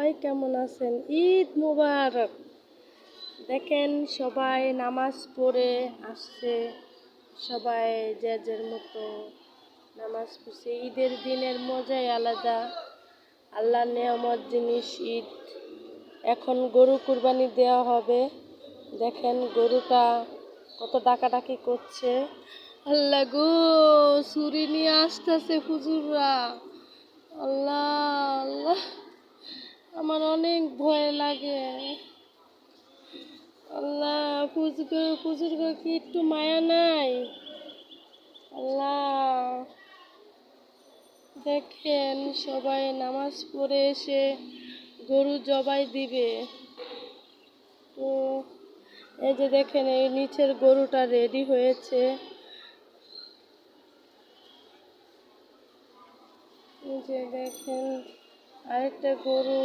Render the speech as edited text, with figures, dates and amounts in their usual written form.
সবাই কেমন আছেন? ঈদ মোবারক। দেখেন সবাই নামাজ পড়ে আসছে, সবাই যে যার মতো নামাজ পড়ছে। ঈদের দিনের মজাই আলাদা, আল্লাহর নেয়ামত জিনিস ঈদ। এখন গরু কুরবানি দেওয়া হবে। দেখেন গরুটা কত ডাকাডাকি করছে। আল্লাহ গো, ছুরি নিয়ে আসতেছে হুজুররা। আল্লাহ আল্লাহ, আমার অনেক ভয় লাগে। আল্লাহ, হুজুরগো কি একটু মায়া নাই? আল্লাহ, দেখেন সবাই নামাজ পড়ে এসে গরু জবাই দিবে। তো এই যে দেখেন, এই নিচের গরুটা রেডি হয়েছে। এই যে দেখেন আরেকটা গরু।